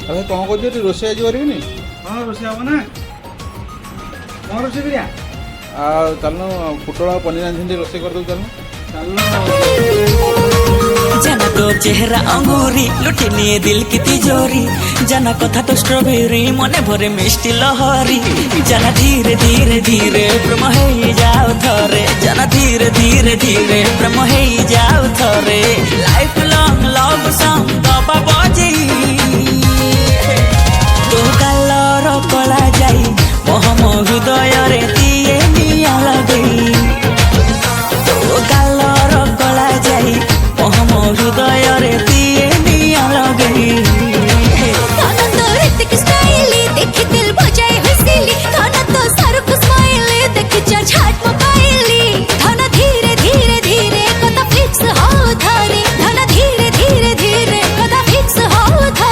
ଭାଇ କ'ଣ କରୁଛୁ ଏଠି ରୋଷେଇ ଆଜି କରିବିନି? ହଁ ରୋଷେଇ ହବ ନା। କ'ଣ ରୋଷେଇ କରିବା? ଆଉ ଚାଲୁନ ପୋଟଳ ଆଉ ପନିର ଆଣିଛନ୍ତି ରୋଷେଇ କରିଦେବୁ ଚାଲୁନ। जाना तो चेहरा अंगूरी लुटी निये दिल की तिजोरी जाना कथा तो स्ट्रॉबेरी मने भरे मिष्टी लहरी जाना धीरे धीरे धीरे प्रेम हे जाओ थरे जाना धीरे धीरे धीरे प्रेम हे जाओ थरे लाइफ लॉन्ग लव सॉन्ग दबा बजे